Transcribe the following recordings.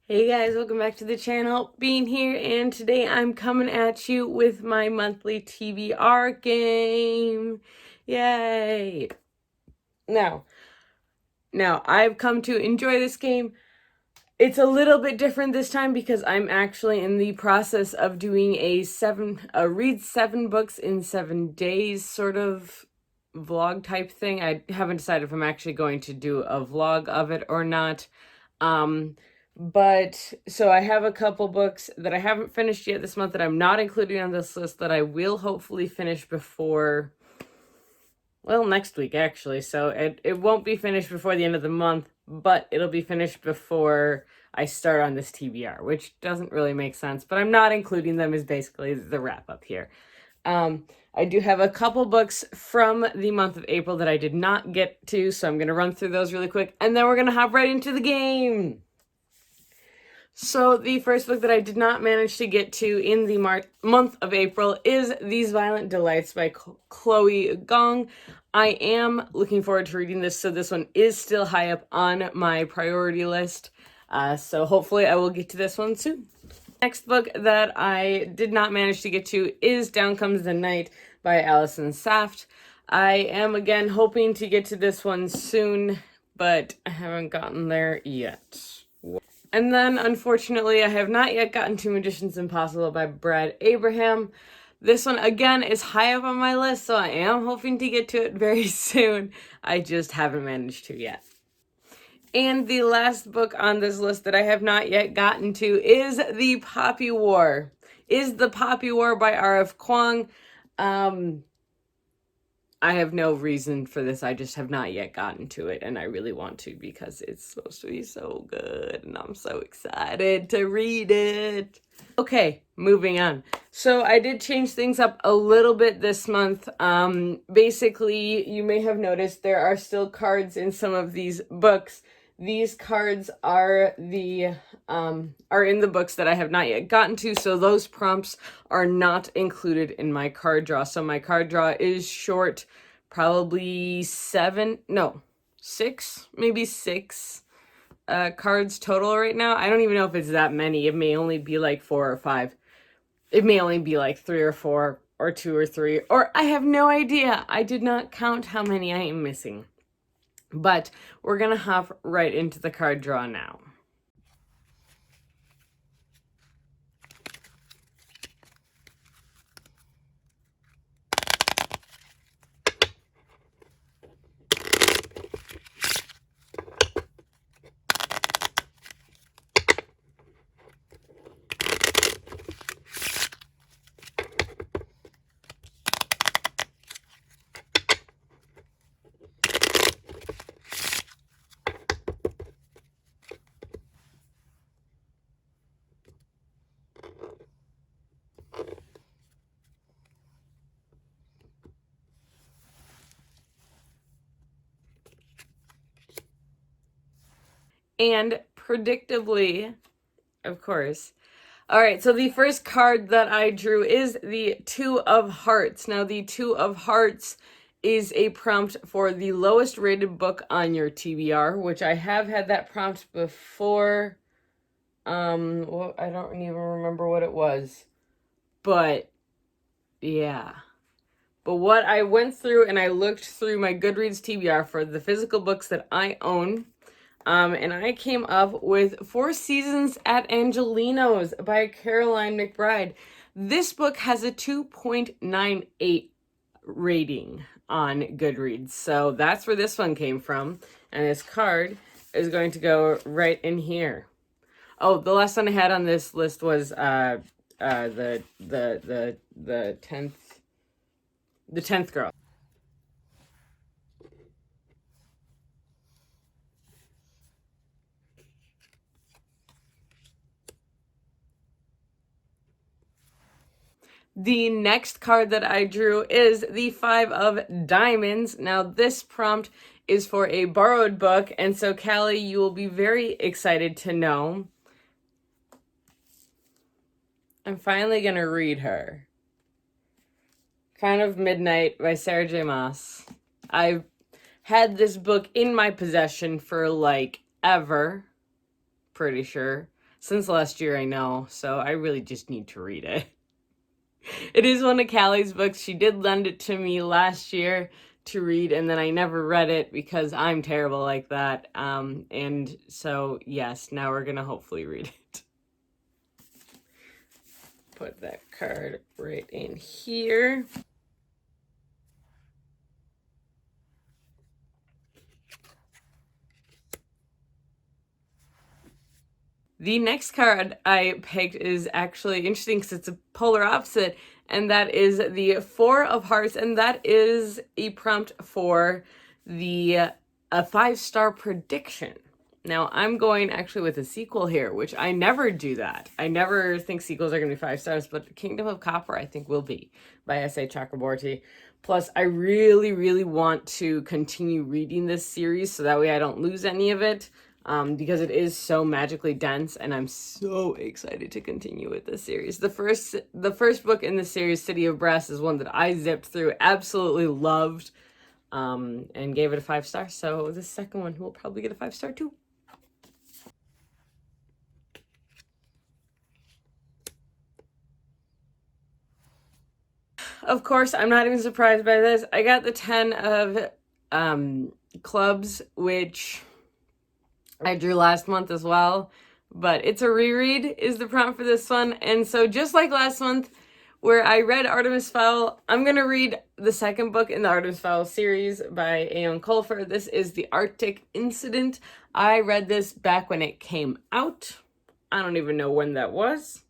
Hey guys, welcome back to the channel. Bean here, and today I'm coming at you with my monthly TBR game. Yay! Now, I've come to enjoy this game. It's a little bit different this time because I'm actually in the process of doing a read 7 books in 7 days sort of vlog type thing. I haven't decided if I'm actually going to do a vlog of it or not. But so I have a couple books that I haven't finished yet this month that I'm not including on this list that I will hopefully finish before, well, next week actually. So it won't be finished before the end of the month, but it'll be finished before I start on this TBR, which doesn't really make sense, but I'm not including them is basically the wrap up here. I do have a couple books from the month of April that I did not get to, so I'm going to run through those really quick, and then we're going to hop right into the game. So the first book that I did not manage to get to in the month of April is These Violent Delights by Chloe Gong. I am looking forward to reading this, so this one is still high up on my priority list. So hopefully I will get to this one soon. Next book that I did not manage to get to is Down Comes the Night by Allison Saft. I am again hoping to get to this one soon, but I haven't gotten there yet. And then, unfortunately, I have not yet gotten to Magician's Impossible by Brad Abraham. This one, again, is high up on my list, so I am hoping to get to it very soon. I just haven't managed to yet. And the last book on this list that I have not yet gotten to is The Poppy War. By R.F. Kuang. I have no reason for this. I just have not yet gotten to it, and I really want to because it's supposed to be so good, and I'm so excited to read it. Okay, moving on. So I did change things up a little bit this month. Basically, you may have noticed there are still cards in some of these books. These cards are in the books that I have not yet gotten to, so those prompts are not included in my card draw. So my card draw is short, probably maybe six cards total right now. I don't even know if it's that many. It may only be like 4 or 5. It may only be like 3 or 4 or 2 or 3, or I have no idea. I did not count how many I am missing. But we're going to hop right into the card draw now. And predictably, of course. All right, so the first card that I drew is the Two of Hearts. Now, the Two of Hearts is a prompt for the lowest rated book on your TBR, which I have had that prompt before. Well, I don't even remember what it was. But, yeah. But what I went through and I looked through my Goodreads TBR for the physical books that I own, and I came up with 4 Seasons at Angelino's by Caroline McBride. This book has a 2.98 rating on Goodreads. So that's where this one came from. And this card is going to go right in here. Oh, the last one I had on this list was the 10th girl. The next card that I drew is the 5 of Diamonds. Now, this prompt is for a borrowed book, and so Callie, you will be very excited to know. I'm finally going to read her. Kind of Midnight by Sarah J. Maas. I've had this book in my possession for like ever, pretty sure. since last year, I know, so I really just need to read it. It is one of Callie's books. She did lend it to me last year to read, and then I never read it because I'm terrible like that. And so, yes, now we're going to hopefully read it. Put that card right in here. The next card I picked is actually interesting because it's a polar opposite, and that is the Four of Hearts, and that is a prompt for the a 5-star prediction. Now, I'm going actually with a sequel here, which I never do that. I never think sequels are going to be 5 stars, but Kingdom of Copper, I think, will be by S.A. Chakraborty. Plus, I really, really want to continue reading this series so that way I don't lose any of it. Because it is so magically dense, and I'm so excited to continue with this series. The first book in the series, City of Brass, is one that I zipped through, absolutely loved, and gave it a 5 star. So the second one will probably get a 5 star too. Of course, I'm not even surprised by this. I got the 10 of clubs, which I drew last month as well, but it's a reread is the prompt for this one. And so just like last month where I read Artemis Fowl, I'm going to read the second book in the Artemis Fowl series by Eoin Colfer. This is The Arctic Incident. I read this back when it came out. I don't even know when that was.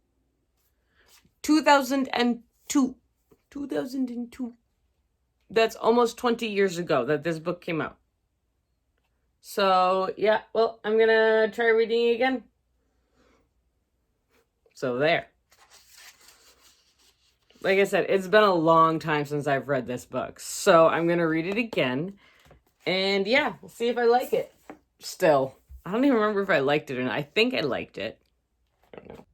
2002. 2002. That's almost 20 years ago that this book came out. So, yeah, well, I'm gonna try reading it again. So, there. Like I said, it's been a long time since I've read this book. So, I'm gonna read it again. And, yeah, we'll see if I like it. Still. I don't even remember if I liked it or not. I think I liked it. I don't know.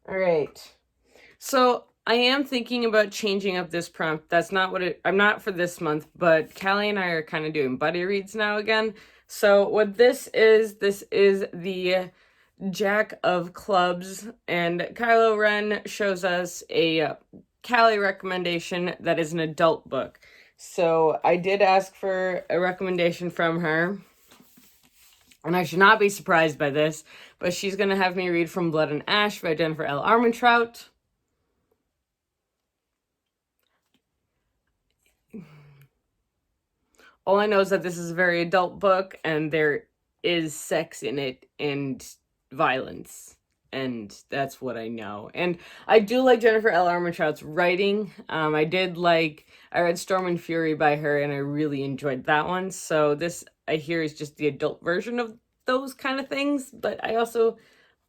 All right. So, I am thinking about changing up this prompt. That's not what I'm not for this month, but Callie and I are kind of doing buddy reads now again. So what this is the Jack of Clubs, and Kylo Ren shows us a Callie recommendation that is an adult book. So I did ask for a recommendation from her, and I should not be surprised by this, but she's going to have me read From Blood and Ash by Jennifer L. Armentrout. All I know is that this is a very adult book, and there is sex in it and violence, and that's what I know. And I do like Jennifer L. Armentrout's writing. I read Storm and Fury by her, and I really enjoyed that one. So this, I hear, is just the adult version of those kind of things, but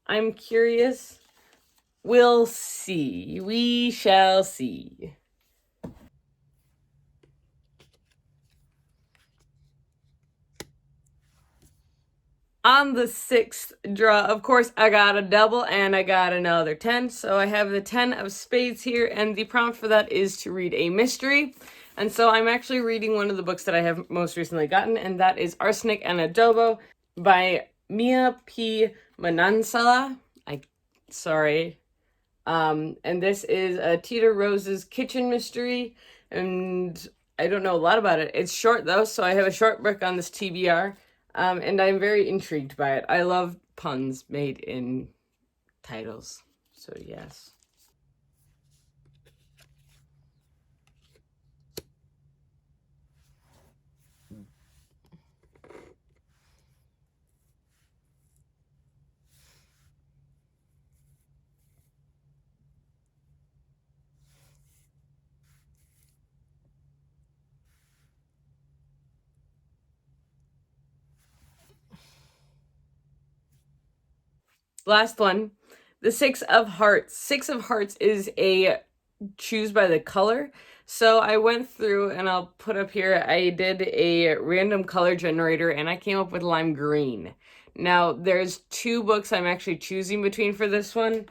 I'm curious. We'll see. We shall see. On the 6th draw, of course, I got a double and I got another 10. So I have the 10 of spades here, and the prompt for that is to read a mystery. And so I'm actually reading one of the books that I have most recently gotten, and that is Arsenic and Adobo by Mia P. Manansala. Sorry. And this is a Tita Rose's kitchen mystery, and I don't know a lot about it. It's short though, so I have a short book on this TBR. And I'm very intrigued by it. I love puns made in titles. So, yes. Last one. The 6 of Hearts. 6 of Hearts is a choose by the color. So I went through, and I'll put up here, I did a random color generator, and I came up with lime green. Now, there's 2 books I'm actually choosing between for this one.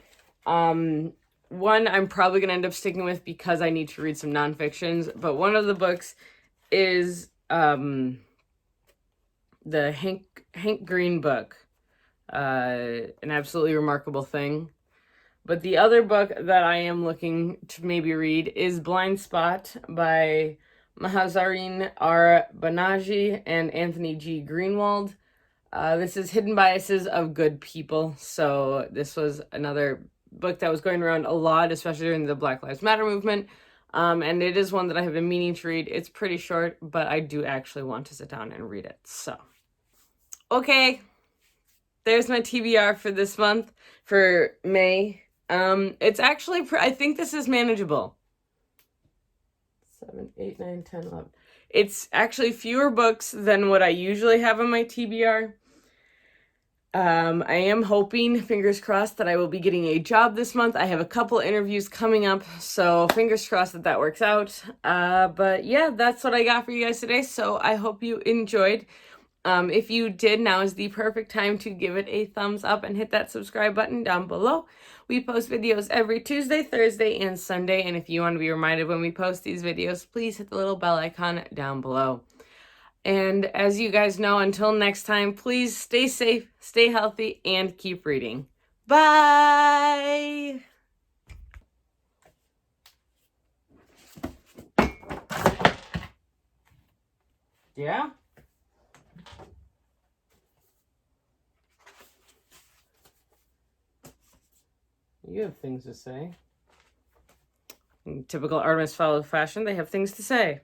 One I'm probably going to end up sticking with because I need to read some nonfictions, but one of the books is the Hank Green book. An absolutely remarkable thing. But the other book that I am looking to maybe read is Blind Spot by Mahazareen R. Banaji and Anthony G. Greenwald. This is Hidden Biases of Good People. So this was another book that was going around a lot, especially during the Black Lives Matter movement. And it is one that I have been meaning to read. It's pretty short, but I do actually want to sit down and read it. So, okay. There's my TBR for this month, for May. It's actually, I think this is manageable. 7, 8, 9, 10, 11. It's actually fewer books than what I usually have on my TBR. I am hoping, fingers crossed, that I will be getting a job this month. I have a couple interviews coming up, so fingers crossed that that works out. But yeah, that's what I got for you guys today, so I hope you enjoyed. If you did, now is the perfect time to give it a thumbs up and hit that subscribe button down below. We post videos every Tuesday, Thursday, and Sunday, and if you want to be reminded when we post these videos, please hit the little bell icon down below. And as you guys know, until next time, please stay safe, stay healthy, and keep reading. Bye! Yeah? You have things to say. In typical Artemis Fowl fashion, they have things to say.